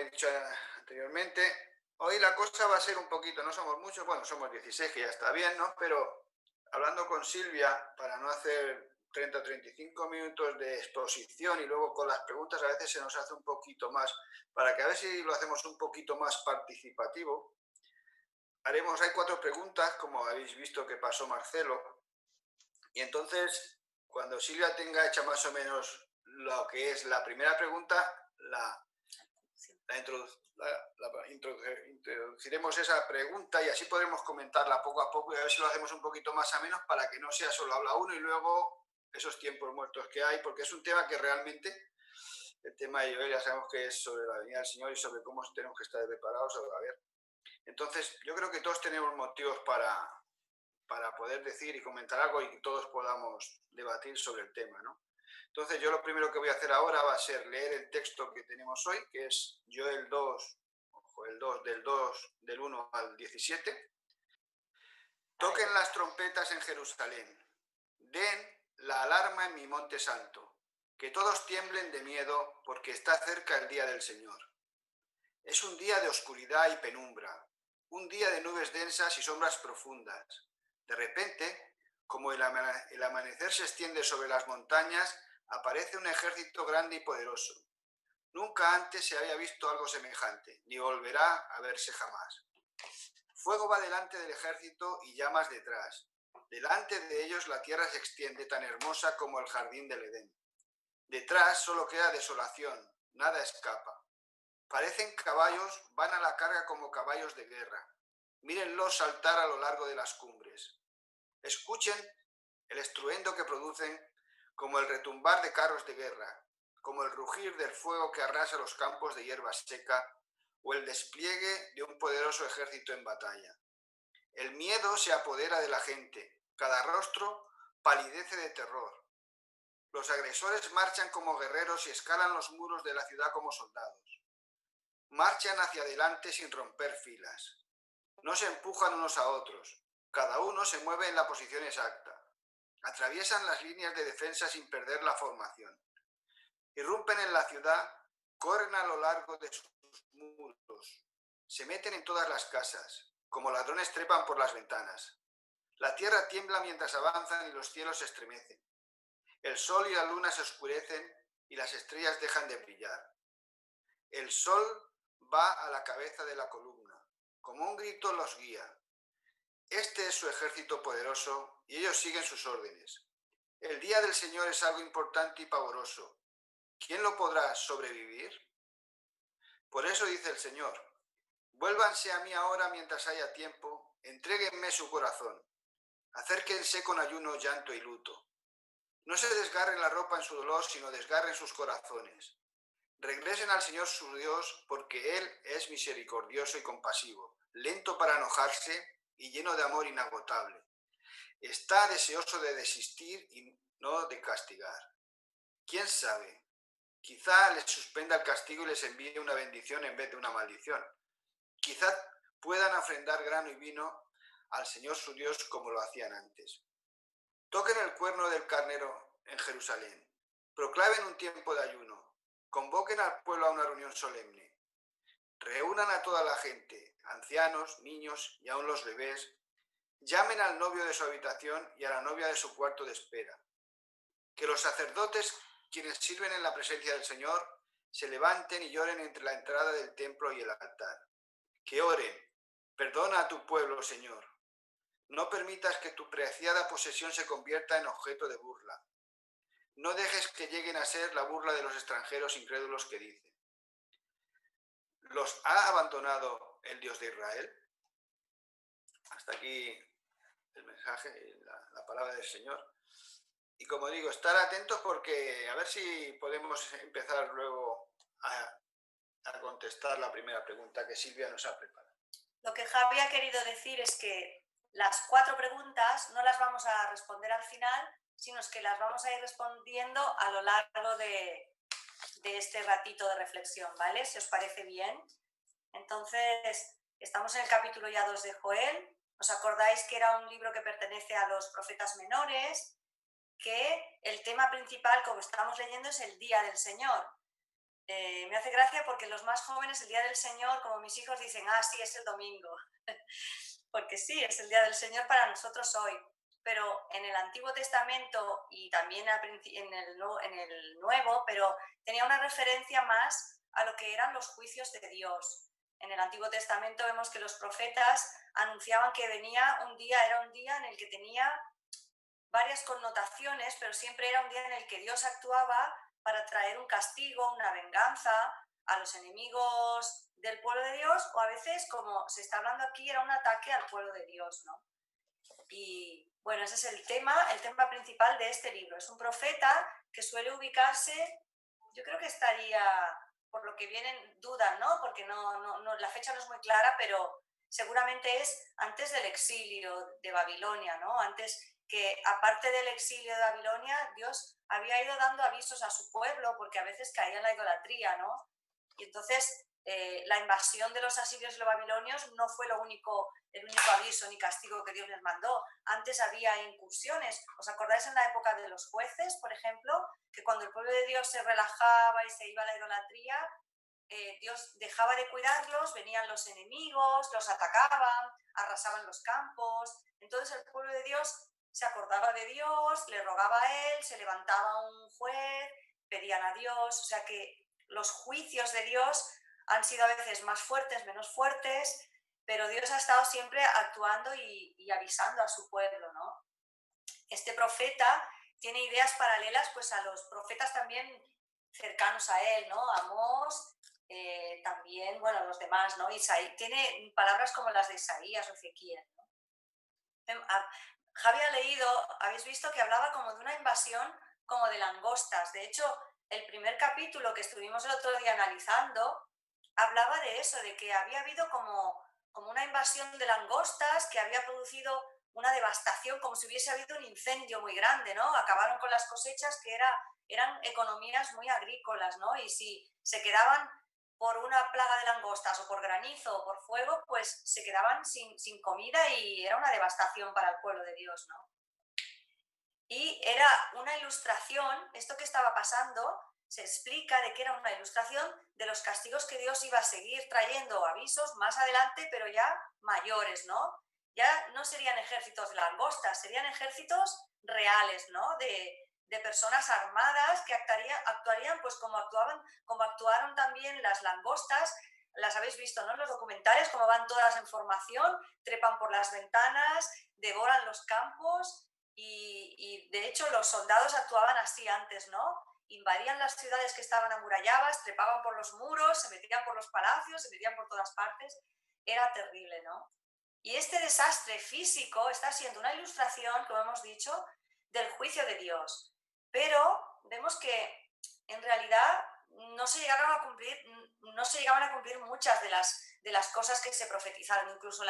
he dicho anteriormente, hoy la cosa va a ser un poquito, no somos muchos, bueno, somos 16, que ya está bien, ¿no? Pero hablando con Silvia, para no hacer 30 o 35 minutos de exposición y luego con las preguntas a veces se nos hace un poquito más, para que a ver si lo hacemos un poquito más participativo. Hay 4 preguntas, como habéis visto que pasó Marcelo, y entonces, cuando Silvia tenga hecha más o menos lo que es la primera pregunta, introduciremos esa pregunta y así podremos comentarla poco a poco y a ver si lo hacemos un poquito más ameno para que no sea solo habla uno y luego esos tiempos muertos que hay, porque es un tema que realmente, el tema de Joel ya sabemos que es sobre la venida del Señor y sobre cómo tenemos que estar preparados. A ver. Entonces, yo creo que todos tenemos motivos para poder decir y comentar algo y que todos podamos debatir sobre el tema, ¿no? Entonces yo lo primero que voy a hacer ahora va a ser leer el texto que tenemos hoy, que es Joel 2, ojo, el 2 del 1 al 17. Toquen las trompetas en Jerusalén, den la alarma en mi monte santo, que todos tiemblen de miedo porque está cerca el día del Señor. Es un día de oscuridad y penumbra, un día de nubes densas y sombras profundas. De repente, como el amanecer se extiende sobre las montañas, aparece un ejército grande y poderoso. Nunca antes se había visto algo semejante, ni volverá a verse jamás. Fuego va delante del ejército y llamas detrás. Delante de ellos la tierra se extiende tan hermosa como el jardín del Edén. Detrás solo queda desolación, nada escapa. Parecen caballos, van a la carga como caballos de guerra. Mírenlos saltar a lo largo de las cumbres. Escuchen el estruendo que producen como el retumbar de carros de guerra, como el rugir del fuego que arrasa los campos de hierba seca o el despliegue de un poderoso ejército en batalla. El miedo se apodera de la gente, cada rostro palidece de terror. Los agresores marchan como guerreros y escalan los muros de la ciudad como soldados. Marchan hacia adelante sin romper filas. No se empujan unos a otros, cada uno se mueve en la posición exacta. Atraviesan las líneas de defensa sin perder la formación. Irrumpen en la ciudad, corren a lo largo de sus muros, se meten en todas las casas, como ladrones trepan por las ventanas. La tierra tiembla mientras avanzan y los cielos se estremecen. El sol y la luna se oscurecen y las estrellas dejan de brillar. El sol va a la cabeza de la columna, como un grito los guía. Este es su ejército poderoso y ellos siguen sus órdenes. El día del Señor es algo importante y pavoroso. ¿Quién lo podrá sobrevivir? Por eso dice el Señor, vuélvanse a mí ahora mientras haya tiempo, entréguenme su corazón, acérquense con ayuno, llanto y luto. No se desgarren la ropa en su dolor, sino desgarren sus corazones. Regresen al Señor su Dios, porque Él es misericordioso y compasivo, lento para enojarse y lleno de amor inagotable. Está deseoso de desistir y no de castigar. ¿Quién sabe? Quizá les suspenda el castigo y les envíe una bendición en vez de una maldición. Quizá puedan ofrendar grano y vino al Señor su Dios como lo hacían antes. Toquen el cuerno del carnero en Jerusalén. Proclamen un tiempo de ayuno. Convoquen al pueblo a una reunión solemne. Reúnan a toda la gente, ancianos, niños y aun los bebés. Llamen al novio de su habitación y a la novia de su cuarto de espera. Que los sacerdotes, quienes sirven en la presencia del Señor, se levanten y lloren entre la entrada del templo y el altar. Que oren, perdona a tu pueblo, Señor. No permitas que tu preciada posesión se convierta en objeto de burla. No dejes que lleguen a ser la burla de los extranjeros incrédulos que dicen: ¿los ha abandonado el Dios de Israel? Hasta aquí el mensaje, la palabra del Señor. Y como digo, estar atentos porque a ver si podemos empezar luego a contestar la primera pregunta que Silvia nos ha preparado. Lo que Javi ha querido decir es que las 4 preguntas no las vamos a responder al final, sino que las vamos a ir respondiendo a lo largo de este ratito de reflexión, ¿vale? Si os parece bien. Entonces, estamos en el capítulo ya 2 de Joel. ¿Os acordáis que era un libro que pertenece a los profetas menores? Que el tema principal, como estamos leyendo, es el día del Señor. Me hace gracia porque los más jóvenes el día del Señor, como mis hijos, dicen, ah, sí, es el domingo. Porque sí, es el día del Señor para nosotros hoy. Pero en el Antiguo Testamento y también en el Nuevo, pero tenía una referencia más a lo que eran los juicios de Dios. En el Antiguo Testamento vemos que los profetas anunciaban que venía un día, era un día en el que tenía varias connotaciones, pero siempre era un día en el que Dios actuaba para traer un castigo, una venganza a los enemigos del pueblo de Dios, o a veces, como se está hablando aquí, era un ataque al pueblo de Dios, ¿no? Y bueno, ese es el tema principal de este libro. Es un profeta que suele ubicarse, yo creo que estaría, por lo que vienen, dudan, ¿no? Porque la fecha no es muy clara, pero seguramente es antes del exilio de Babilonia, ¿no? Antes que, aparte del exilio de Babilonia, Dios había ido dando avisos a su pueblo porque a veces caía en la idolatría, ¿no? Y entonces la invasión de los asirios y los babilonios no fue el único aviso ni castigo que Dios les mandó. Antes había incursiones. ¿Os acordáis en la época de los jueces, por ejemplo? Que cuando el pueblo de Dios se relajaba y se iba a la idolatría, Dios dejaba de cuidarlos, venían los enemigos, los atacaban, arrasaban los campos. Entonces el pueblo de Dios se acordaba de Dios, le rogaba a él, se levantaba un juez, pedían a Dios. O sea que los juicios de Dios han sido a veces más fuertes, menos fuertes, pero Dios ha estado siempre actuando y avisando a su pueblo, ¿no? Este profeta tiene ideas paralelas pues a los profetas también cercanos a él, ¿no? Amós, también, bueno, los demás, ¿no? Tiene palabras como las de Isaías o Ezequiel, ¿no? Javi ha leído, habéis visto que hablaba como de una invasión como de langostas. De hecho, el primer capítulo que estuvimos el otro día analizando hablaba de eso, de que había habido como una invasión de langostas que había producido una devastación, como si hubiese habido un incendio muy grande, ¿no? Acabaron con las cosechas que eran economías muy agrícolas, ¿no? Y si se quedaban por una plaga de langostas o por granizo o por fuego, pues se quedaban sin comida y era una devastación para el pueblo de Dios, ¿no? Y era una ilustración, esto que estaba pasando, se explica de que era una ilustración de los castigos que Dios iba a seguir trayendo avisos más adelante, pero ya mayores, ¿no? Ya no serían ejércitos de langostas, serían ejércitos reales, ¿no? De personas armadas que actuarían pues como actuaron también las langostas. Las habéis visto, ¿no? En los documentales, como van todas en formación, trepan por las ventanas, devoran los campos. Y de hecho los soldados actuaban así antes, ¿no? Invadían las ciudades que estaban amuralladas, trepaban por los muros, se metían por los palacios, se metían por todas partes. Era terrible, ¿no? Y este desastre físico está siendo una ilustración, como hemos dicho, del juicio de Dios. Pero vemos que en realidad no se llegaban a cumplir muchas de las cosas que se profetizaron, incluso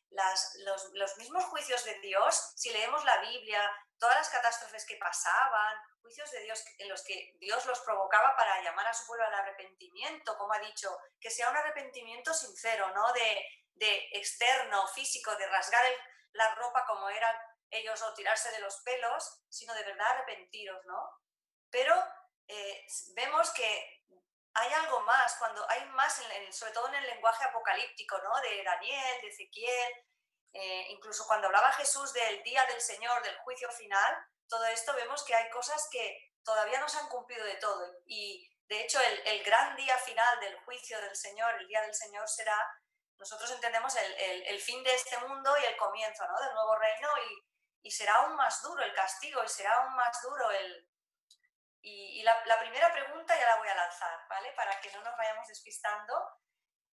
los mismos juicios de Dios. Si leemos la Biblia, todas las catástrofes que pasaban, juicios de Dios en los que Dios los provocaba para llamar a su pueblo al arrepentimiento, como ha dicho, que sea un arrepentimiento sincero, no de externo, físico, de rasgar la ropa como eran ellos o tirarse de los pelos, sino de verdad arrepentiros, ¿no? Pero vemos que hay algo más, cuando hay más, sobre todo en el lenguaje apocalíptico, ¿no? De Daniel, de Ezequiel, incluso cuando hablaba Jesús del día del Señor, del juicio final, todo esto vemos que hay cosas que todavía no se han cumplido de todo. Y de hecho el gran día final del juicio del Señor, el día del Señor será, nosotros entendemos el fin de este mundo y el comienzo, ¿no? Del nuevo reino, y será aún más duro el castigo y será aún más duro Y la primera pregunta ya la voy a lanzar, ¿vale? Para que no nos vayamos despistando.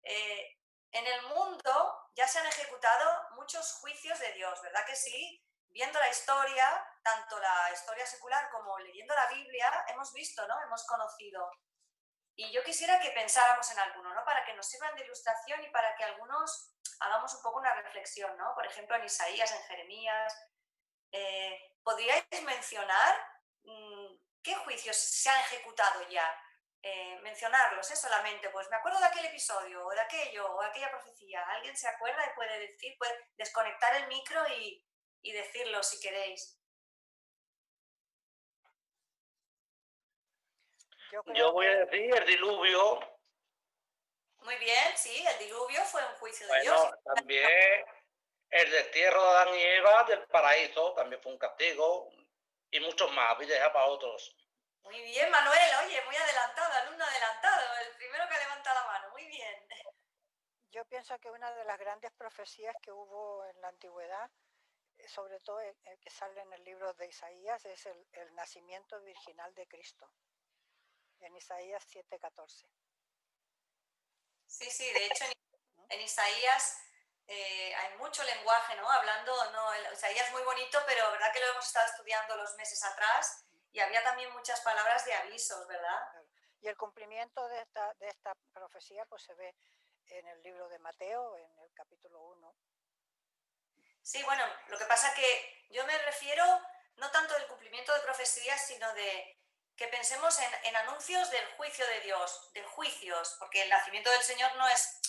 En el mundo ya se han ejecutado muchos juicios de Dios, ¿verdad que sí? Viendo la historia, tanto la historia secular como leyendo la Biblia, hemos visto, ¿no? Hemos conocido. Y yo quisiera que pensáramos en alguno, ¿no? Para que nos sirvan de ilustración y para que algunos hagamos un poco una reflexión, ¿no? Por ejemplo, en Isaías, en Jeremías. ¿Podríais mencionar qué juicios se han ejecutado ya? Mencionarlos, solamente, pues me acuerdo de aquel episodio, o de aquello, o de aquella profecía. ¿Alguien se acuerda y puede decir, puede desconectar el micro y decirlo si queréis? Yo voy a decir el diluvio. Muy bien, sí, el diluvio fue un juicio de Bueno, Dios. también el destierro de Adán y Eva del paraíso también fue un castigo. Y muchos más, voy a dejar para otros. Muy bien, Manuel, oye, muy adelantado, alumno adelantado, el primero que levanta la mano, muy bien. Yo pienso que una de las grandes profecías que hubo en la antigüedad, sobre todo el que sale en el libro de Isaías, es el nacimiento virginal de Cristo, en Isaías 7:14. Sí, sí, de hecho en Isaías hay mucho lenguaje, ¿no? Hablando, no, Isaías es muy bonito, pero verdad que lo hemos estado estudiando los meses atrás y había también muchas palabras de avisos, ¿verdad? Y el cumplimiento de esta profecía pues se ve en el libro de Mateo, en el capítulo 1. Sí, bueno, lo que pasa que yo me refiero no tanto del cumplimiento de profecías, sino de que pensemos en anuncios del juicio de Dios, de juicios, porque el nacimiento del Señor no es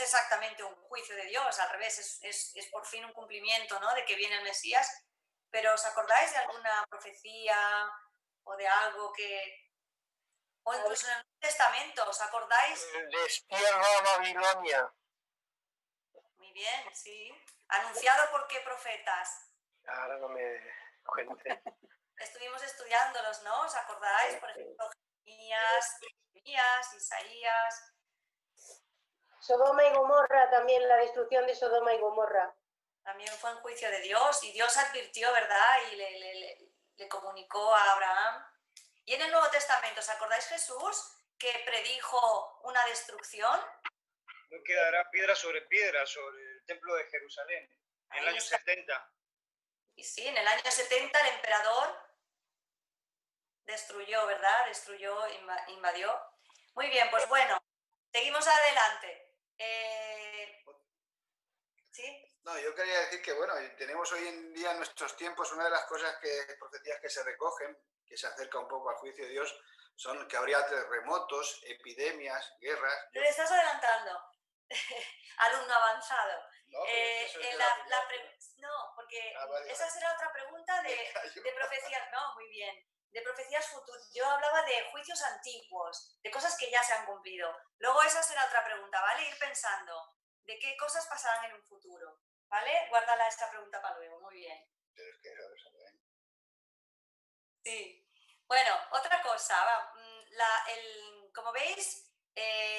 exactamente un juicio de Dios, al revés, es por fin un cumplimiento, ¿no? De que viene el Mesías. Pero ¿os acordáis de alguna profecía o de algo que... o incluso en el Nuevo Testamento, ¿os acordáis? Destierro a Babilonia. Muy bien, sí. ¿Anunciado por qué profetas? Ahora no me cuente. Estuvimos estudiándolos, ¿no? ¿Os acordáis? Por ejemplo, Jeremías, Isaías. Sodoma y Gomorra también, la destrucción de Sodoma y Gomorra. También fue en juicio de Dios y Dios advirtió, ¿verdad? Y le comunicó a Abraham. Y en el Nuevo Testamento, ¿os acordáis Jesús que predijo una destrucción? No quedará piedra sobre el templo de Jerusalén, en el año 70. Y sí, en el año 70 el emperador destruyó, ¿verdad? Destruyó, invadió. Muy bien, pues bueno, seguimos adelante. ¿Sí? No, yo quería decir que, bueno, tenemos hoy en día en nuestros tiempos una de las cosas profecías que se recogen, que se acerca un poco al juicio de Dios, son que habría terremotos, epidemias, guerras. Te estás adelantando, alumno avanzado. No, porque esa será otra pregunta de profecías, no, muy bien, de profecías futuras. Yo hablaba de juicios antiguos, de cosas que ya se han cumplido. Luego esa será otra pregunta, ¿vale? Ir pensando de qué cosas pasarán en un futuro, ¿vale? Guárdala esta pregunta para luego, muy bien. Pero es que eso, Sí. Bueno, otra cosa, como veis,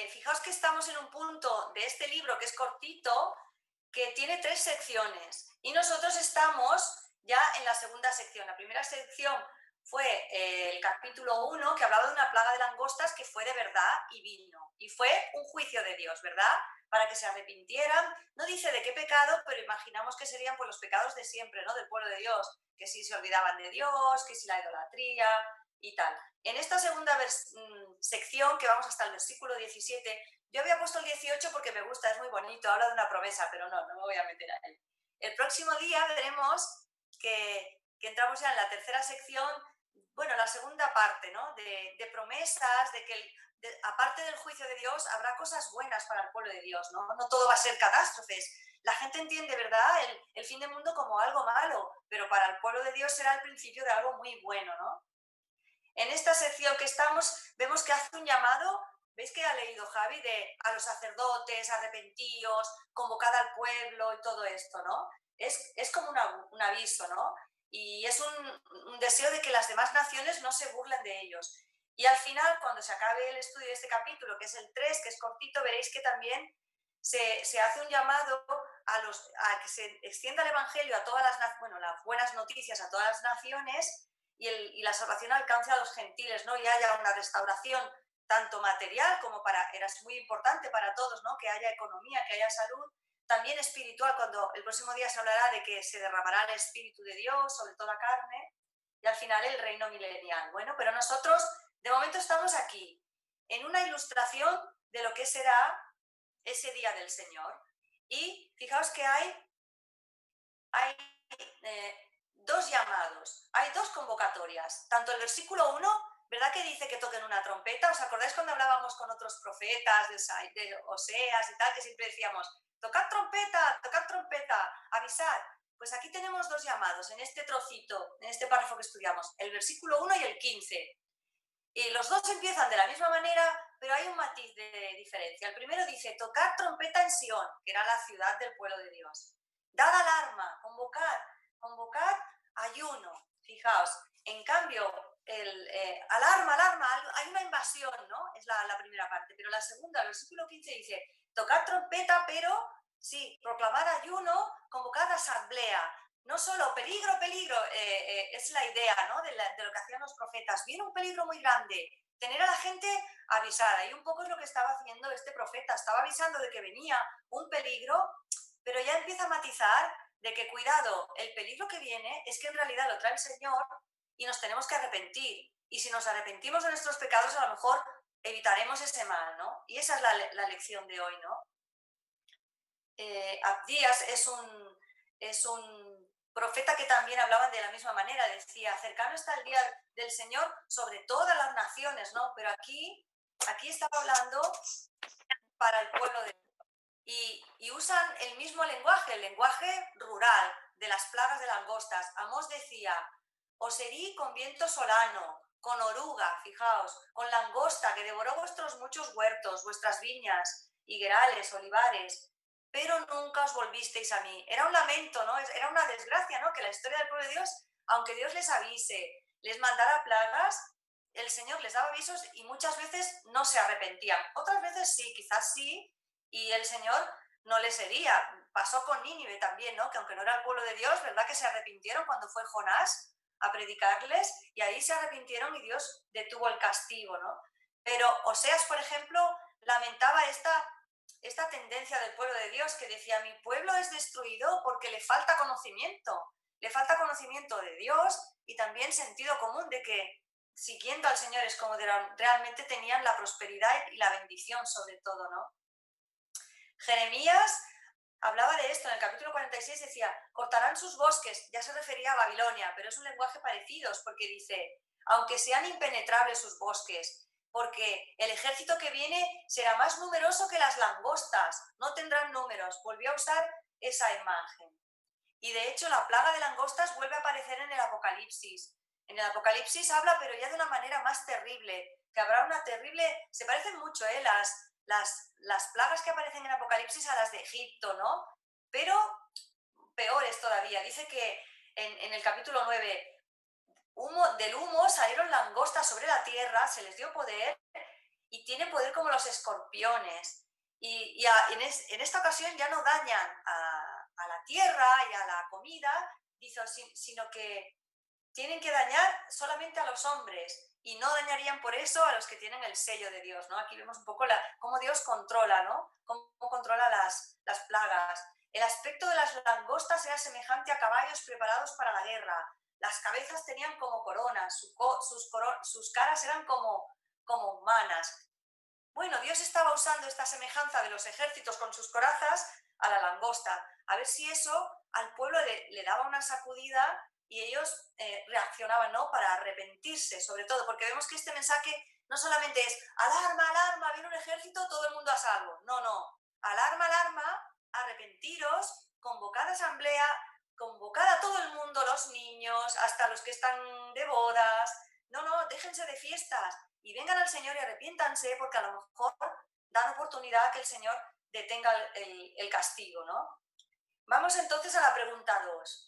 fijaos que estamos en un punto de este libro que es cortito, que tiene 3 secciones y nosotros estamos ya en la segunda sección. La primera sección fue el capítulo 1, que hablaba de una plaga de langostas que fue de verdad y vino. Y fue un juicio de Dios, ¿verdad? Para que se arrepintieran. No dice de qué pecado, pero imaginamos que serían pues los pecados de siempre, ¿no? Del pueblo de Dios, que si se olvidaban de Dios, que si la idolatría y tal. En esta segunda sección, que vamos hasta el versículo 17, yo había puesto el 18 porque me gusta, es muy bonito, habla de una promesa, pero no me voy a meter a él. El próximo día veremos que entramos ya en la tercera sección, bueno, la segunda parte, ¿no? De promesas, de que aparte del juicio de Dios habrá cosas buenas para el pueblo de Dios, ¿no? No todo va a ser catástrofes. La gente entiende, ¿verdad?, el fin del mundo como algo malo, pero para el pueblo de Dios será el principio de algo muy bueno, ¿no? En esta sección que estamos, vemos que hace un llamado, ¿veis que ha leído Javi? A los sacerdotes, arrepentíos, convocad al pueblo y todo esto, ¿no? Es como un aviso, ¿no? Y es un deseo de que las demás naciones no se burlen de ellos. Y al final, cuando se acabe el estudio de este capítulo, que es el 3, que es cortito, veréis que también se hace un llamado a que se extienda el Evangelio a todas las buenas noticias a todas las naciones y la salvación alcance a los gentiles, ¿no? Y haya una restauración tanto material como es muy importante para todos, ¿no? Que haya economía, que haya salud, también espiritual, cuando el próximo día se hablará de que se derramará el Espíritu de Dios sobre toda la carne y al final el reino milenial. Bueno, pero nosotros de momento estamos aquí, en una ilustración de lo que será ese día del Señor. Y fijaos que hay 2 llamados, hay 2 convocatorias. Tanto el versículo 1, ¿verdad que dice que toquen una trompeta? ¿Os acordáis cuando hablábamos con otros profetas de Oseas y tal, que siempre decíamos, tocad trompeta, avisad? Pues aquí tenemos 2 llamados en este trocito, en este párrafo que estudiamos, el versículo 1 y el 15. Y los dos empiezan de la misma manera, pero hay un matiz de diferencia. El primero dice, tocad trompeta en Sion, que era la ciudad del pueblo de Dios. Dad alarma, convocad ayuno. Fijaos, en cambio, alarma, hay una invasión, ¿no? Es la primera parte. Pero la segunda, el versículo 15 dice, tocad trompeta, pero sí, proclamad ayuno, convocad asamblea. No solo peligro, es la idea, ¿no? de lo que hacían los profetas. Viene un peligro muy grande, tener a la gente avisada. Y un poco es lo que estaba haciendo este profeta. Estaba avisando de que venía un peligro, pero ya empieza a matizar de que, cuidado, el peligro que viene es que en realidad lo trae el Señor y nos tenemos que arrepentir. Y si nos arrepentimos de nuestros pecados, a lo mejor evitaremos ese mal, ¿no? Y esa es la lección de hoy, ¿no? Abdías es un profeta que también hablaba de la misma manera, decía, cercano está el día del Señor sobre todas las naciones, ¿no? Pero aquí estaba hablando para el pueblo de Dios. Y usan el mismo lenguaje, el lenguaje rural de las plagas de langostas. Amós decía, os herí con viento solano, con oruga, fijaos, con langosta que devoró vuestros muchos huertos, vuestras viñas, higuerales, olivares, pero nunca os volvisteis a mí. Era un lamento, ¿no? Era una desgracia, ¿no? Que la historia del pueblo de Dios, aunque Dios les avise, les mandara plagas, el Señor les daba avisos y muchas veces no se arrepentían. Otras veces sí, quizás sí, y el Señor no les hería. Pasó con Nínive también, ¿no? Que aunque no era el pueblo de Dios, ¿verdad? Que se arrepintieron cuando fue Jonás a predicarles y ahí se arrepintieron y Dios detuvo el castigo, ¿no? Pero Oseas, por ejemplo, lamentaba esta tendencia del pueblo de Dios que decía, mi pueblo es destruido porque le falta conocimiento de Dios y también sentido común de que siguiendo al Señor es como realmente tenían la prosperidad y la bendición sobre todo, ¿no? Jeremías hablaba de esto, en el capítulo 46 decía, cortarán sus bosques, ya se refería a Babilonia, pero es un lenguaje parecido, porque dice, aunque sean impenetrables sus bosques, porque el ejército que viene será más numeroso que las langostas, no tendrán números. Volvió a usar esa imagen. Y de hecho la plaga de langostas vuelve a aparecer en el Apocalipsis. En el Apocalipsis habla, pero ya de una manera más terrible, que habrá una terrible, se parecen mucho, las plagas que aparecen en Apocalipsis a las de Egipto, ¿no? Pero peores todavía. Dice que en el capítulo 9, del humo salieron langostas sobre la tierra, se les dio poder y tienen poder como los escorpiones. Y en esta ocasión ya no dañan a la tierra y a la comida, sino que tienen que dañar solamente a los hombres y no dañarían por eso a los que tienen el sello de Dios, ¿no? Aquí vemos un poco cómo Dios controla, ¿no? Cómo controla las plagas. El aspecto de las langostas era semejante a caballos preparados para la guerra. Las cabezas tenían como coronas, sus caras eran como humanas. Bueno, Dios estaba usando esta semejanza de los ejércitos con sus corazas a la langosta. A ver si eso al pueblo le daba una sacudida y ellos reaccionaban, ¿no? Para arrepentirse, sobre todo, porque vemos que este mensaje no solamente es alarma, alarma, viene un ejército, todo el mundo a salvo. No. Alarma, alarma, arrepentiros, convocad asamblea, convocad a todo el mundo, los niños, hasta los que están de bodas. No, déjense de fiestas y vengan al Señor y arrepiéntanse, porque a lo mejor dan oportunidad a que el Señor detenga el castigo, ¿no? Vamos entonces a la pregunta 2.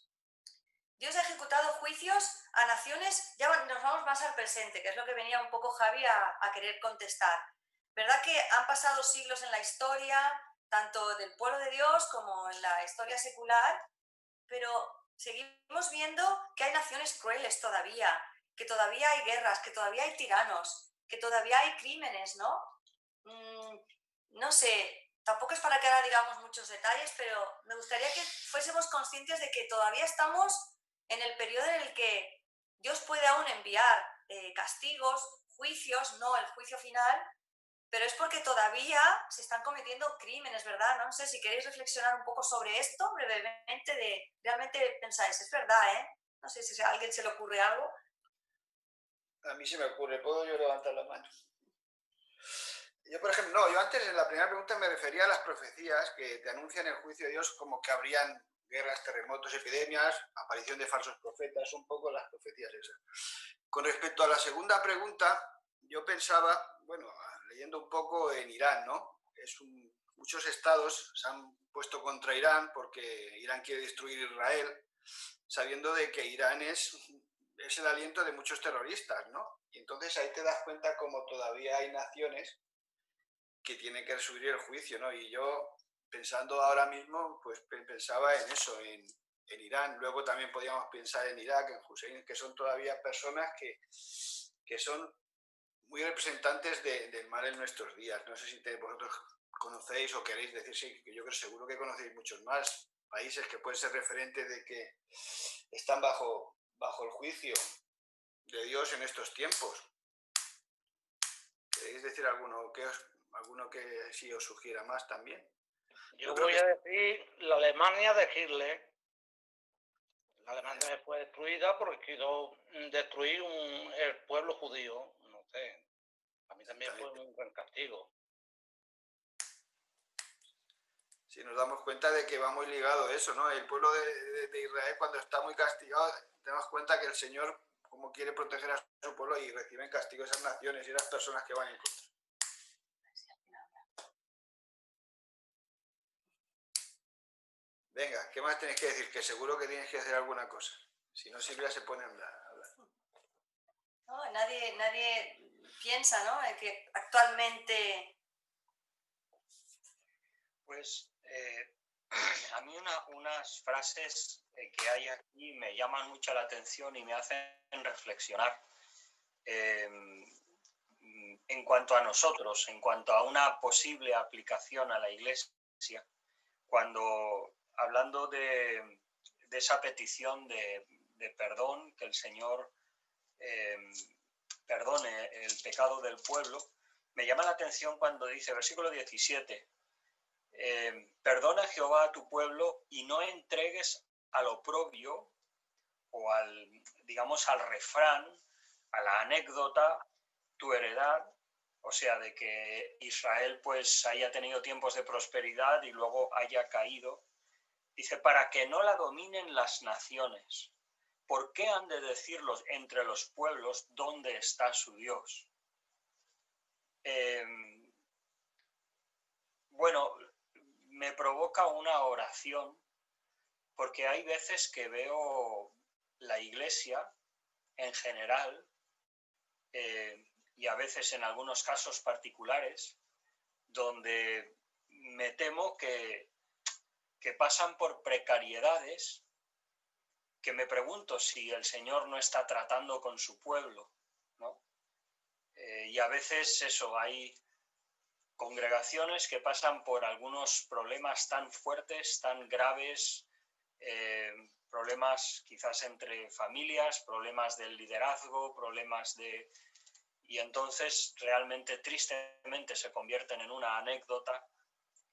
Dios ha ejecutado juicios a naciones, ya nos vamos más al presente, que es lo que venía un poco Javi a querer contestar. ¿Verdad que han pasado siglos en la historia, tanto del pueblo de Dios como en la historia secular, pero seguimos viendo que hay naciones crueles todavía, que todavía hay guerras, que todavía hay tiranos, que todavía hay crímenes, ¿no? No sé, tampoco es para que ahora digamos muchos detalles, pero me gustaría que fuésemos conscientes de que todavía estamos en el periodo en el que Dios puede aún enviar castigos, juicios, no el juicio final, pero es porque todavía se están cometiendo crímenes, ¿verdad? No sé si queréis reflexionar un poco sobre esto brevemente, de realmente pensáis, es verdad, ¿eh? No sé si a alguien se le ocurre algo. A mí se me ocurre, ¿puedo yo levantar la mano? Yo, por ejemplo, no, yo antes en la primera pregunta me refería a las profecías que te anuncian el juicio de Dios, como que habrían guerras, terremotos, epidemias, aparición de falsos profetas, un poco las profecías esas. Con respecto a la segunda pregunta, yo pensaba, bueno, leyendo un poco en Irán, ¿no? Muchos estados se han puesto contra Irán porque Irán quiere destruir Israel, sabiendo de que Irán es el aliento de muchos terroristas, ¿no? Y entonces ahí te das cuenta como todavía hay naciones que tienen que subir el juicio, ¿no? Y yo, pensando ahora mismo, pues pensaba en eso, en Irán. Luego también podíamos pensar en Irak, en Hussein, que son todavía personas que son muy representantes del mal en nuestros días. No sé si vosotros conocéis o queréis decir, sí, que yo creo seguro que conocéis muchos más países que pueden ser referentes de que están bajo el juicio de Dios en estos tiempos. ¿Queréis decir alguno que sí os sugiera más también? Yo voy a decir la Alemania de Hitler. La Alemania fue destruida porque quiso destruir el pueblo judío. No sé, a mí también fue un buen castigo. Si nos damos cuenta de que va muy ligado eso, ¿no? El pueblo de Israel, cuando está muy castigado, te das cuenta que el Señor, como quiere proteger a su pueblo, y reciben castigo esas naciones y las personas que van en contra. Venga, ¿qué más tenéis que decir? Que seguro que tienes que hacer alguna cosa. Si no, Silvia se pone a hablar. No, nadie piensa, ¿no? Que actualmente... Pues a mí unas frases que hay aquí me llaman mucho la atención y me hacen reflexionar. En cuanto a nosotros, en cuanto a una posible aplicación a la Iglesia, cuando hablando de esa petición de perdón, que el Señor perdone el pecado del pueblo, me llama la atención cuando dice, versículo 17, perdona Jehová a tu pueblo y no entregues al oprobio o al refrán, a la anécdota, tu heredad, o sea, de que Israel pues haya tenido tiempos de prosperidad y luego haya caído. Dice, para que no la dominen las naciones. ¿Por qué han de decirlos entre los pueblos dónde está su Dios? Bueno, me provoca una oración porque hay veces que veo la Iglesia en general y a veces en algunos casos particulares donde me temo que pasan por precariedades que me pregunto si el Señor no está tratando con su pueblo, ¿no? Y a veces eso, hay congregaciones que pasan por algunos problemas tan fuertes, tan graves, problemas quizás entre familias, problemas del liderazgo, problemas de... Y entonces realmente tristemente se convierten en una anécdota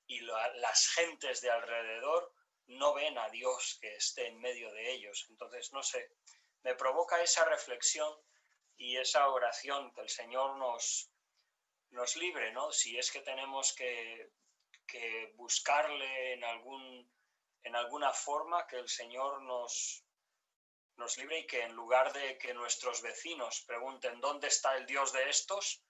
y las gentes de alrededor no ven a Dios que esté en medio de ellos. Entonces, no sé, me provoca esa reflexión y esa oración que el Señor nos libre, ¿no? Si es que tenemos que buscarle en alguna forma, que el Señor nos libre y que en lugar de que nuestros vecinos pregunten ¿dónde está el Dios de estos?,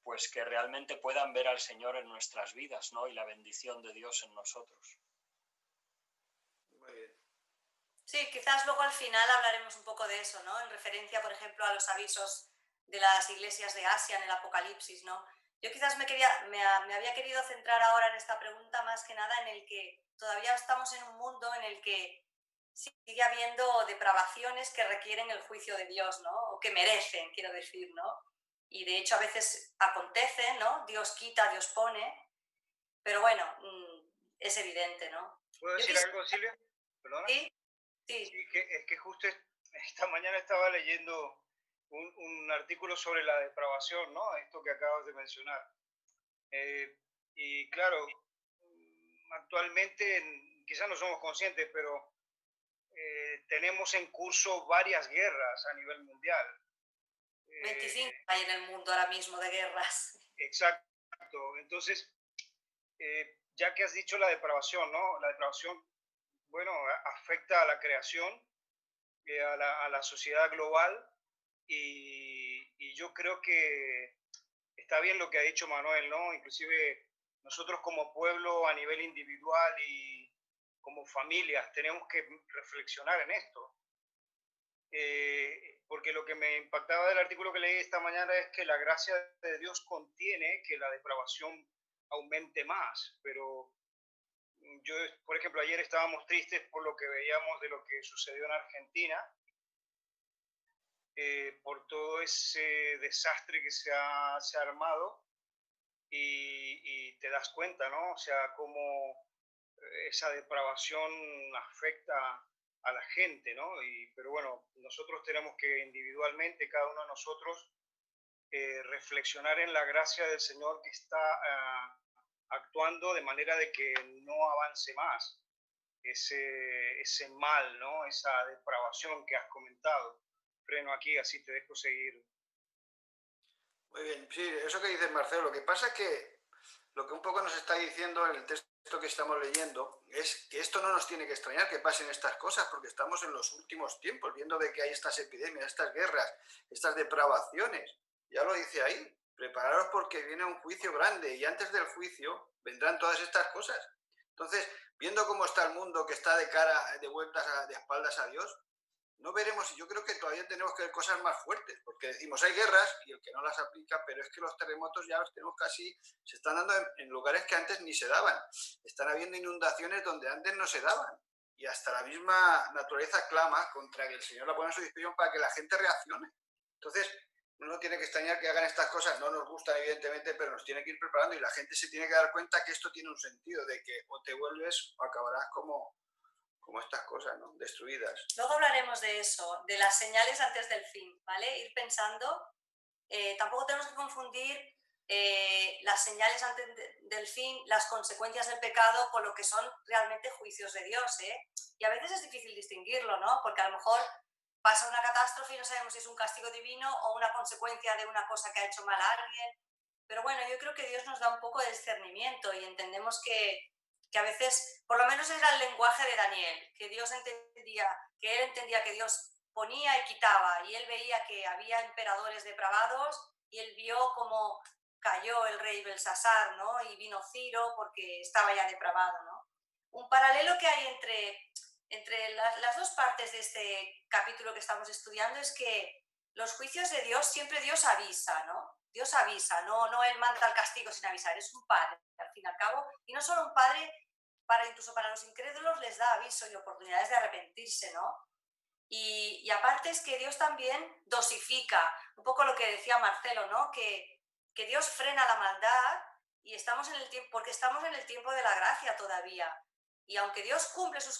pues que realmente puedan ver al Señor en nuestras vidas, ¿no? Y la bendición de Dios en nosotros. Muy bien. Sí, quizás luego al final hablaremos un poco de eso, ¿no? En referencia, por ejemplo, a los avisos de las iglesias de Asia en el Apocalipsis, ¿no? Yo quizás me había querido centrar ahora en esta pregunta más que nada en el que todavía estamos en un mundo en el que sigue habiendo depravaciones que requieren el juicio de Dios, ¿no? O que merecen, quiero decir, ¿no? Y de hecho a veces acontece, ¿no? Dios quita, Dios pone, pero bueno, es evidente, ¿no? ¿Puedo decir algo, Silvia? ¿Perdona? Sí. Sí, es que justo esta mañana estaba leyendo un artículo sobre la depravación, ¿no? Esto que acabas de mencionar. Y claro, actualmente quizás no somos conscientes, pero tenemos en curso varias guerras a nivel mundial. 25 hay en el mundo ahora mismo de guerras. Exacto. Entonces, ya que has dicho la depravación, ¿no? La depravación, bueno, afecta a la creación, a la sociedad global y yo creo que está bien lo que ha dicho Manuel, ¿no? Inclusive nosotros como pueblo a nivel individual y como familias tenemos que reflexionar en esto. Porque lo que me impactaba del artículo que leí esta mañana es que la gracia de Dios contiene que la depravación aumente más, pero yo, por ejemplo, ayer estábamos tristes por lo que veíamos de lo que sucedió en Argentina, por todo ese desastre que se ha armado y te das cuenta, ¿no? O sea, cómo esa depravación afecta a la gente, ¿no? Pero bueno, nosotros tenemos que individualmente, cada uno de nosotros, reflexionar en la gracia del Señor que está actuando de manera de que no avance más ese mal, ¿no? Esa depravación que has comentado. Freno aquí, así te dejo seguir. Muy bien, sí, eso que dices, Marcelo, lo que pasa es que lo que un poco nos está diciendo en el texto que estamos leyendo es que esto no nos tiene que extrañar que pasen estas cosas, porque estamos en los últimos tiempos, viendo de que hay estas epidemias, estas guerras, estas depravaciones. Ya lo dice ahí, prepararos porque viene un juicio grande y antes del juicio vendrán todas estas cosas. Entonces, viendo cómo está el mundo, que está de cara, de vueltas, de espaldas a Dios, no veremos, yo creo que todavía tenemos que ver cosas más fuertes, porque decimos hay guerras y el que no las aplica, pero es que los terremotos ya los tenemos casi, se están dando en lugares que antes ni se daban, están habiendo inundaciones donde antes no se daban, y hasta la misma naturaleza clama contra que el Señor la pone a su disposición para que la gente reaccione. Entonces, no tiene que extrañar que hagan estas cosas, no nos gustan evidentemente, pero nos tiene que ir preparando y la gente se tiene que dar cuenta que esto tiene un sentido, de que o te vuelves o acabarás como estas cosas, ¿no? Destruidas. Luego hablaremos de eso, de las señales antes del fin, ¿vale? Ir pensando, tampoco tenemos que confundir las señales antes del fin, las consecuencias del pecado con lo que son realmente juicios de Dios, ¿eh? Y a veces es difícil distinguirlo, ¿no? Porque a lo mejor pasa una catástrofe y no sabemos si es un castigo divino o una consecuencia de una cosa que ha hecho mal a alguien. Pero bueno, yo creo que Dios nos da un poco de discernimiento y entendemos que a veces, por lo menos era el lenguaje de Daniel, que Dios entendía, que él entendía que Dios ponía y quitaba, y él veía que había emperadores depravados, y él vio cómo cayó el rey Belsasar, ¿no? Y vino Ciro porque estaba ya depravado, ¿no? Un paralelo que hay entre las dos partes de este capítulo que estamos estudiando es que los juicios de Dios, siempre Dios avisa, ¿no? Dios avisa, no él manda el castigo sin avisar, es un padre, al fin y al cabo, y no solo un padre, incluso para los incrédulos les da aviso y oportunidades de arrepentirse, ¿no? Y aparte es que Dios también dosifica, un poco lo que decía Marcelo, ¿no? Que Dios frena la maldad y estamos en el tiempo, porque estamos en el tiempo de la gracia todavía. Y aunque Dios cumple sus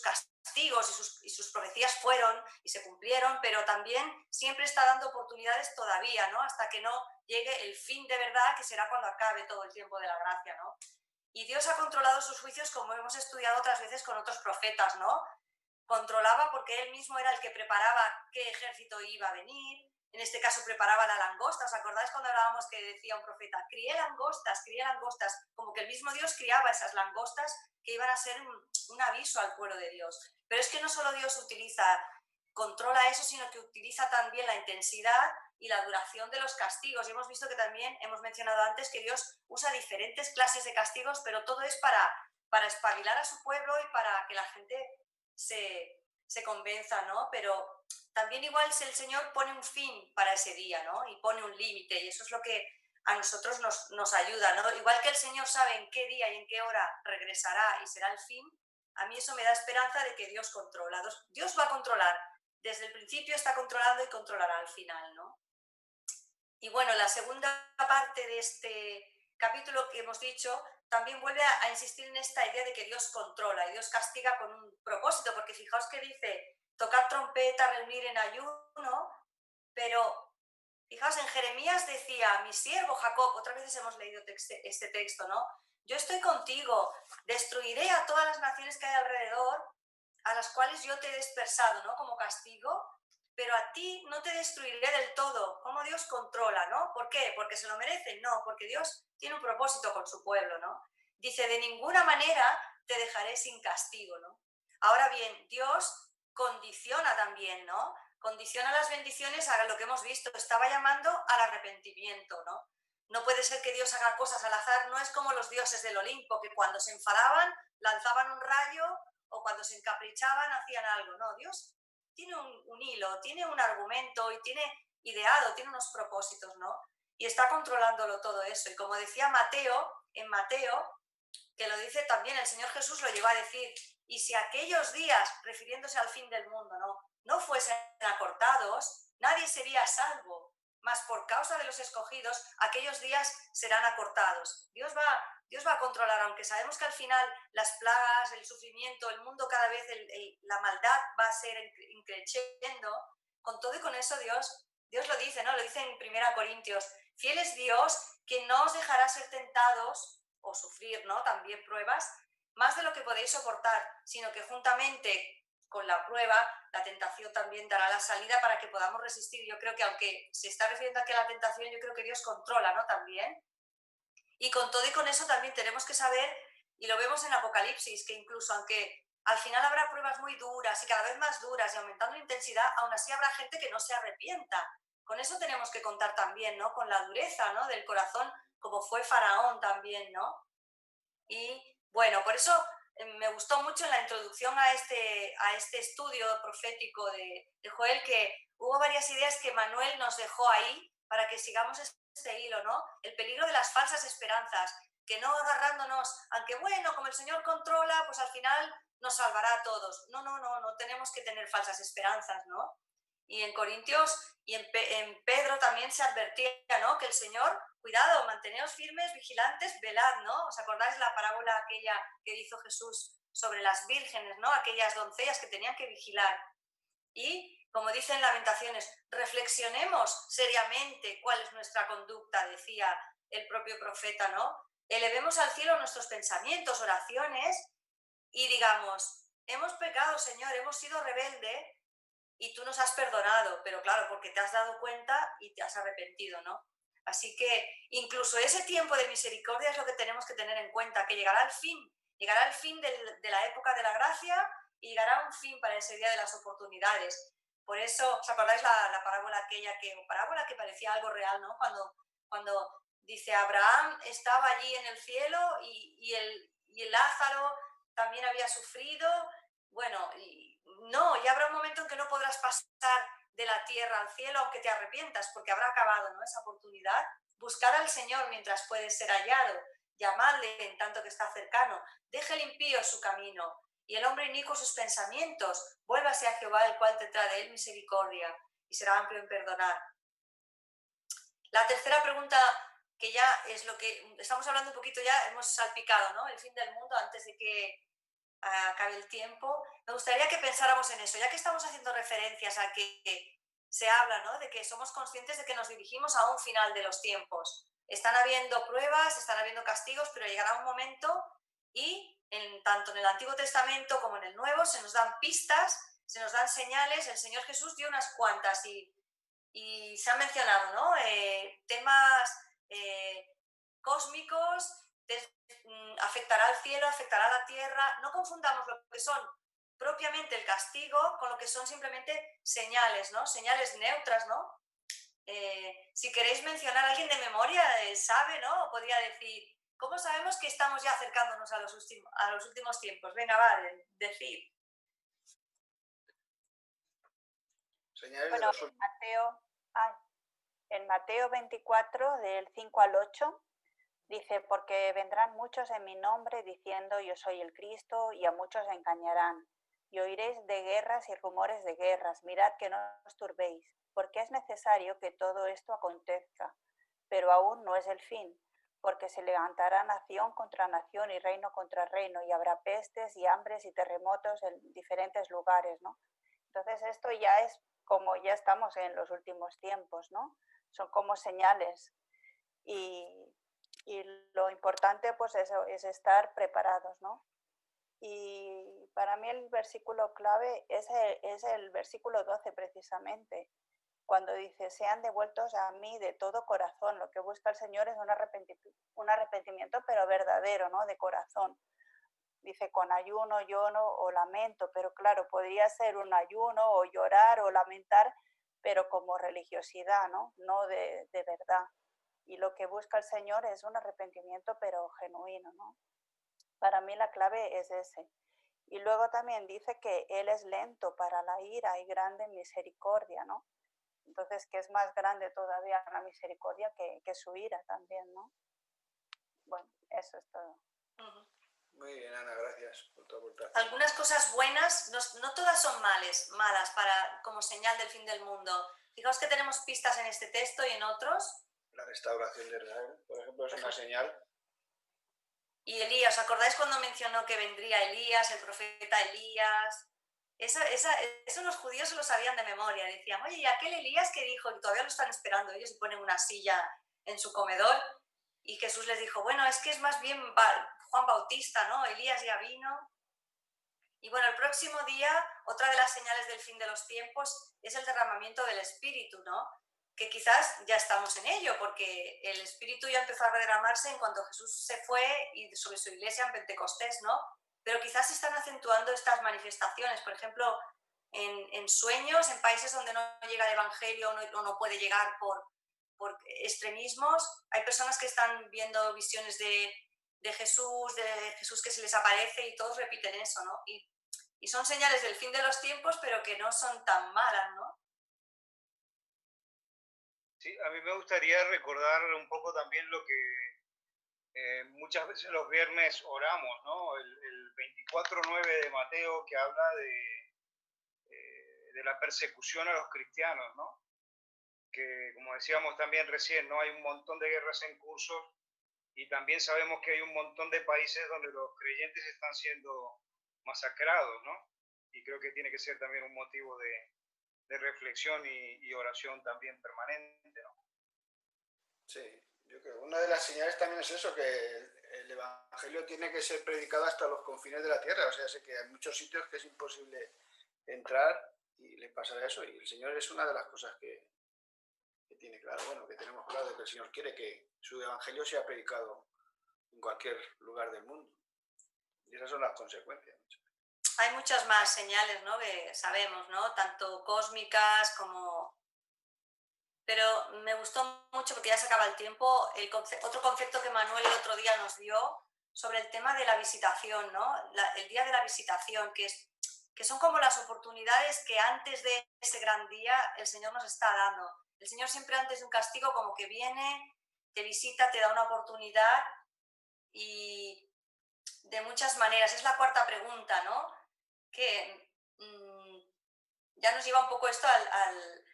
castigos y sus profecías fueron y se cumplieron, pero también siempre está dando oportunidades todavía, ¿no? Hasta que no llegue el fin de verdad, que será cuando acabe todo el tiempo de la gracia, ¿no? Y Dios ha controlado sus juicios, como hemos estudiado otras veces con otros profetas, ¿no? Controlaba porque él mismo era el que preparaba qué ejército iba a venir. En este caso preparaba la langosta. ¿Os acordáis cuando hablábamos que decía un profeta, crié langostas, como que el mismo Dios criaba esas langostas que iban a ser un aviso al pueblo de Dios? Pero es que no solo Dios controla eso, sino que utiliza también la intensidad y la duración de los castigos. Y hemos visto que también, hemos mencionado antes, que Dios usa diferentes clases de castigos, pero todo es para espabilar a su pueblo y para que la gente se convenza, ¿no? Pero también igual si el Señor pone un fin para ese día, ¿no? Y pone un límite, y eso es lo que a nosotros nos ayuda, ¿no? Igual que el Señor sabe en qué día y en qué hora regresará y será el fin, a mí eso me da esperanza de que Dios controla. Dios va a controlar, desde el principio está controlando y controlará al final, ¿no? Y bueno, la segunda parte de este capítulo que hemos dicho también vuelve a insistir en esta idea de que Dios controla y Dios castiga con un propósito, porque fijaos que dice, tocar trompeta, reunir en ayuno, pero fijaos, en Jeremías decía, mi siervo Jacob, otras veces hemos leído este texto, ¿no? Yo estoy contigo, destruiré a todas las naciones que hay alrededor, a las cuales yo te he dispersado, ¿no? Como castigo, pero a ti no te destruiré del todo. ¿Cómo Dios controla, no? ¿Por qué? ¿Porque se lo merecen? No, porque Dios tiene un propósito con su pueblo, ¿no? Dice, de ninguna manera te dejaré sin castigo, ¿no? Ahora bien, Dios condiciona también, ¿no? condiciona las bendiciones a lo que hemos visto, estaba llamando al arrepentimiento, ¿no? No puede ser que Dios haga cosas al azar, no es como los dioses del Olimpo, que cuando se enfadaban lanzaban un rayo o cuando se encaprichaban hacían algo, no, Dios tiene un hilo, tiene un argumento y tiene ideado, tiene unos propósitos, ¿no? Y está controlándolo todo eso. Y como decía Mateo, en Mateo, que lo dice también, el Señor Jesús lo llegó a decir, y si aquellos días, refiriéndose al fin del mundo, no fuesen acortados, nadie sería salvo, mas por causa de los escogidos, aquellos días serán acortados. Dios va a controlar, aunque sabemos que al final las plagas, el sufrimiento, el mundo cada vez, la maldad va a ser increciendo, con todo y con eso Dios lo dice, ¿no? Lo dice en 1 Corintios, fiel es Dios que no os dejará ser tentados o sufrir, ¿no? También pruebas, más de lo que podéis soportar, sino que juntamente con la prueba, la tentación también dará la salida para que podamos resistir. Yo creo que aunque se está refiriendo aquí a la tentación, yo creo que Dios controla, ¿no? También. Y con todo y con eso también tenemos que saber, y lo vemos en Apocalipsis, que incluso aunque al final habrá pruebas muy duras y cada vez más duras y aumentando la intensidad, aún así habrá gente que no se arrepienta. Con eso tenemos que contar también, ¿no? Con la dureza, ¿no? Del corazón, como fue Faraón también, ¿no? Y bueno, por eso me gustó mucho en la introducción a este estudio profético de Joel, que hubo varias ideas que Manuel nos dejó ahí para que sigamos este hilo, ¿no? El peligro de las falsas esperanzas, que no agarrándonos, aunque bueno, como el Señor controla, pues al final nos salvará a todos. No tenemos que tener falsas esperanzas, ¿no? Y en Corintios y en Pedro también se advertía, ¿no? Que el Señor, cuidado, manteneos firmes, vigilantes, velad, ¿no? ¿Os acordáis la parábola aquella que hizo Jesús sobre las vírgenes, ¿no? Aquellas doncellas que tenían que vigilar. Y, como dicen Lamentaciones, reflexionemos seriamente cuál es nuestra conducta, decía el propio profeta, ¿no? Elevemos al cielo nuestros pensamientos, oraciones y digamos, hemos pecado, Señor, hemos sido rebeldes, y tú nos has perdonado, pero claro, porque te has dado cuenta y te has arrepentido, ¿no? Así que incluso ese tiempo de misericordia es lo que tenemos que tener en cuenta, que llegará el fin de la época de la gracia y llegará un fin para ese día de las oportunidades. Por eso, ¿os acordáis la parábola aquella que parecía algo real, ¿no? Cuando dice Abraham estaba allí en el cielo y el Lázaro también había sufrido, bueno, no, ya habrá un momento en que no podrás pasar de la tierra al cielo aunque te arrepientas, porque habrá acabado, ¿no? Esa oportunidad. Buscad al Señor mientras puede ser hallado, llamadle en tanto que está cercano, deje el impío su camino y el hombre inicuo sus pensamientos, vuélvase a Jehová, el cual tendrá de él misericordia y será amplio en perdonar. La tercera pregunta, que ya es lo que estamos hablando un poquito, ya hemos salpicado, ¿no? El fin del mundo antes de que acabe el tiempo. Me gustaría que pensáramos en eso, ya que estamos haciendo referencias a que se habla, ¿no? De que somos conscientes de que nos dirigimos a un final de los tiempos. Están habiendo pruebas, están habiendo castigos, pero llegará un momento y tanto en el Antiguo Testamento como en el Nuevo se nos dan pistas, se nos dan señales. El Señor Jesús dio unas cuantas y se han mencionado, ¿no? Temas cósmicos, afectará al cielo, afectará a la tierra. No confundamos lo que son propiamente el castigo con lo que son simplemente señales, ¿no? Señales neutras, ¿no? Si queréis mencionar a alguien de memoria, sabe, ¿no? O podría decir, ¿cómo sabemos que estamos ya acercándonos a los últimos tiempos? Venga, va, decid. Señales bueno, de los... en Mateo 24, del 5 al 8, dice, porque vendrán muchos en mi nombre diciendo yo soy el Cristo y a muchos engañarán. Y oiréis de guerras y rumores de guerras. Mirad que no os turbéis, porque es necesario que todo esto acontezca, pero aún no es el fin, porque se levantará nación contra nación y reino contra reino, y habrá pestes y hambres y terremotos en diferentes lugares, ¿no? Entonces esto ya es como ya estamos en los últimos tiempos, ¿no? Son como señales y lo importante pues eso, es estar preparados, ¿no? Y para mí el versículo clave es el versículo 12 precisamente, cuando dice, sean devueltos a mí de todo corazón. Lo que busca el Señor es un arrepentimiento pero verdadero, ¿no? De corazón. Dice con ayuno, lloro o lamento, pero claro, podría ser un ayuno o llorar o lamentar, pero como religiosidad, ¿no? No de verdad. Y lo que busca el Señor es un arrepentimiento, pero genuino, ¿no? Para mí la clave es ese. Y luego también dice que Él es lento para la ira y grande en misericordia, ¿no? Entonces, que es más grande todavía la misericordia que su ira también, ¿no? Bueno, eso es todo. Muy bien, Ana, gracias por tu aportación. Algunas cosas buenas, no todas son malas como señal del fin del mundo. Fijaos que tenemos pistas en este texto y en otros. La restauración de Israel, por ejemplo, es una señal. Y Elías, ¿os acordáis cuando mencionó que vendría Elías, el profeta Elías? Eso los judíos se lo sabían de memoria. Decían, oye, ¿y aquel Elías que dijo? Y todavía lo están esperando ellos y ponen una silla en su comedor. Y Jesús les dijo, bueno, es que es más bien Juan Bautista, ¿no? Elías ya vino. Y bueno, el próximo día, otra de las señales del fin de los tiempos es el derramamiento del Espíritu, ¿no? Que quizás ya estamos en ello, porque el Espíritu ya empezó a derramarse en cuanto Jesús se fue y sobre su iglesia en Pentecostés, ¿no? Pero quizás se están acentuando estas manifestaciones, por ejemplo, en sueños, en países donde no llega el Evangelio o no puede llegar por extremismos. Hay personas que están viendo visiones de Jesús que se les aparece y todos repiten eso, ¿no? Y son señales del fin de los tiempos, pero que no son tan malas, ¿no? Sí, a mí me gustaría recordar un poco también lo que muchas veces los viernes oramos, ¿no? El 24:9 de Mateo, que habla de la persecución a los cristianos, ¿no? Que, como decíamos también recién, ¿no? Hay un montón de guerras en curso y también sabemos que hay un montón de países donde los creyentes están siendo masacrados, ¿no? Y creo que tiene que ser también un motivo de reflexión y oración también permanente, ¿no? Sí, yo creo que una de las señales también es eso, que el Evangelio tiene que ser predicado hasta los confines de la tierra, o sea, sé que hay muchos sitios que es imposible entrar y le pasará eso, y el Señor es una de las cosas que tiene claro, bueno, que tenemos claro, de que el Señor quiere que su Evangelio sea predicado en cualquier lugar del mundo, y esas son las consecuencias. Hay muchas más señales, ¿no? Que sabemos, ¿no? Tanto cósmicas como... Pero me gustó mucho, porque ya se acaba el tiempo, otro concepto que Manuel el otro día nos dio sobre el tema de la visitación, ¿no? El día de la visitación, que son como las oportunidades que antes de ese gran día el Señor nos está dando. El Señor siempre antes de un castigo como que viene, te visita, te da una oportunidad y de muchas maneras. Es la cuarta pregunta, ¿no? Que ya nos lleva un poco esto al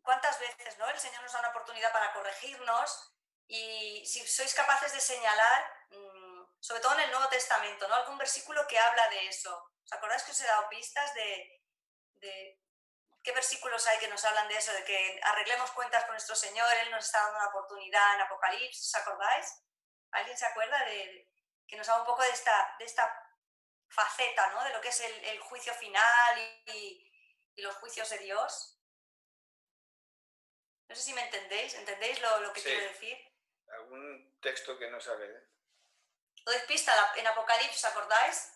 ¿cuántas veces, no? El Señor nos da una oportunidad para corregirnos y si sois capaces de señalar, sobre todo en el Nuevo Testamento, ¿no? Algún versículo que habla de eso. ¿Os acordáis que os he dado pistas de qué versículos hay que nos hablan de eso, de que arreglemos cuentas con nuestro Señor, Él nos está dando una oportunidad en Apocalipsis? ¿Os acordáis? ¿Alguien se acuerda de que nos habla un poco de esta faceta, ¿no? De lo que es el juicio final y los juicios de Dios? No sé si me entendéis. ¿Entendéis lo que quiero decir? Algún texto que no sabe. ¿Os doy pista? En Apocalipsis, ¿os acordáis?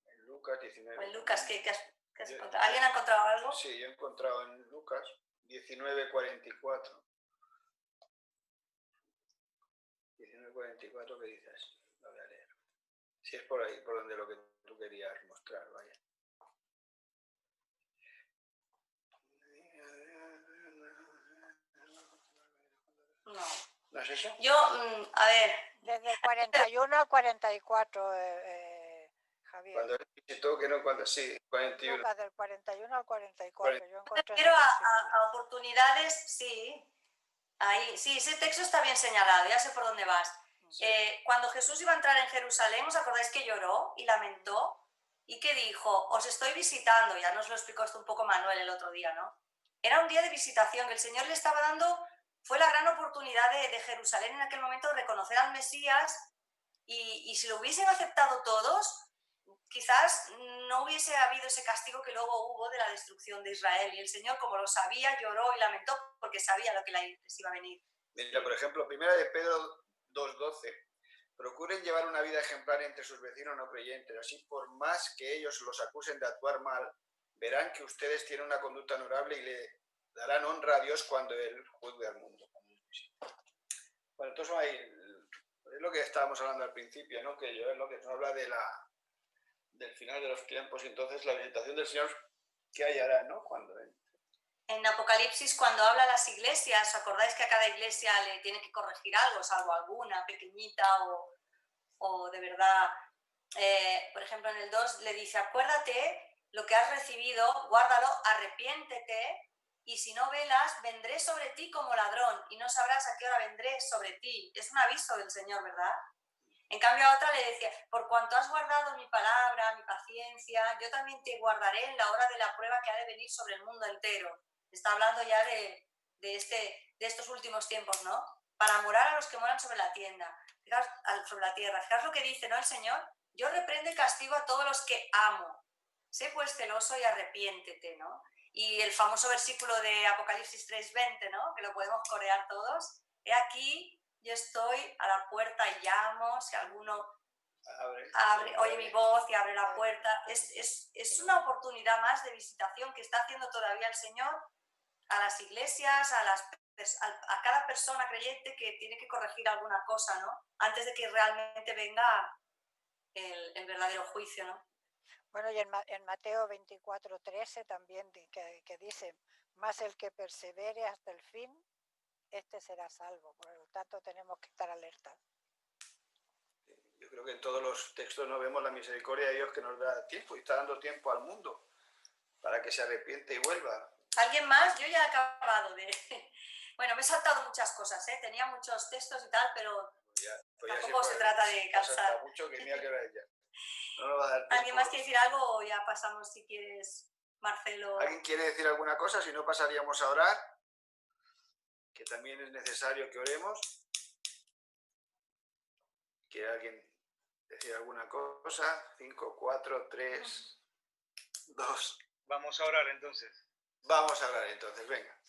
En Lucas 19. O en Lucas, ¿qué has encontrado? ¿Alguien ha encontrado algo? Sí, yo he encontrado en Lucas 19:44. 19:44, ¿qué dice así? Lo voy a leer. Si es por ahí, por donde lo que tú querías mostrar, vaya. No. ¿No es eso? Yo, a ver. Desde el 41 al 44, Javier. Cuando él visitó, que no, cuando sí, 41. Lucas, del 41 al 44, yo encontré. Pero a oportunidades, sí. Ahí, sí, ese texto está bien señalado, ya sé por dónde vas. Sí. Cuando Jesús iba a entrar en Jerusalén, ¿os acordáis que lloró y lamentó? ¿Y que dijo? Os estoy visitando, ya nos lo explicó esto un poco Manuel el otro día, ¿no? Era un día de visitación que el Señor le estaba dando, fue la gran oportunidad de Jerusalén en aquel momento de reconocer al Mesías y si lo hubiesen aceptado todos, quizás no hubiese habido ese castigo que luego hubo de la destrucción de Israel. Y el Señor, como lo sabía, lloró y lamentó porque sabía lo que les iba a venir. Mira, por ejemplo, 1 de Pedro 2:12 Procuren llevar una vida ejemplar entre sus vecinos no creyentes, así por más que ellos los acusen de actuar mal, verán que ustedes tienen una conducta honorable y le darán honra a Dios cuando Él juzgue al mundo. Bueno, entonces es lo que estábamos hablando al principio, ¿no? Que yo es lo que nos habla del final de los tiempos y entonces la visitación del Señor que hallará, ¿no? En Apocalipsis, cuando habla a las iglesias, ¿os acordáis que a cada iglesia le tiene que corregir algo, salvo alguna pequeñita o de verdad? Por ejemplo, en el 2 le dice, acuérdate lo que has recibido, guárdalo, arrepiéntete, y si no velas, vendré sobre ti como ladrón, y no sabrás a qué hora vendré sobre ti. Es un aviso del Señor, ¿verdad? En cambio a otra le decía, por cuanto has guardado mi palabra, mi paciencia, yo también te guardaré en la hora de la prueba que ha de venir sobre el mundo entero. Está hablando ya de estos últimos tiempos, ¿no? Para morar a los que moran sobre la tierra. Fijaos lo que dice, ¿no? El Señor, yo reprendo y castigo a todos los que amo. Sé pues celoso y arrepiéntete, ¿no? Y el famoso versículo de Apocalipsis 3:20, ¿no? Que lo podemos corear todos. He aquí, yo estoy a la puerta y llamo, si alguno oye mi voz y abre la puerta. Es una oportunidad más de visitación que está haciendo todavía el Señor a las iglesias, a cada persona creyente que tiene que corregir alguna cosa, ¿no? Antes de que realmente venga el verdadero juicio, ¿no? Bueno, y en Mateo 24:13 también que dice, más el que persevere hasta el fin, este será salvo. Por lo tanto, tenemos que estar alertas. Yo creo que en todos los textos no vemos la misericordia de Dios que nos da tiempo y está dando tiempo al mundo para que se arrepiente y vuelva. ¿Alguien más? Yo ya he acabado de... Bueno, me he saltado muchas cosas, ¿eh? Tenía muchos textos y tal, pero tampoco se trata de cansar. Mucho que mira que era ella. No nos va a dar tiempo. ¿Alguien más quiere decir algo o ya pasamos, si quieres, Marcelo? ¿Alguien quiere decir alguna cosa? Si no, pasaríamos a orar, que también es necesario que oremos. ¿Quiere alguien decir alguna cosa? 5, 4, 3, 2. Vamos a orar entonces. Vamos a orar entonces, venga.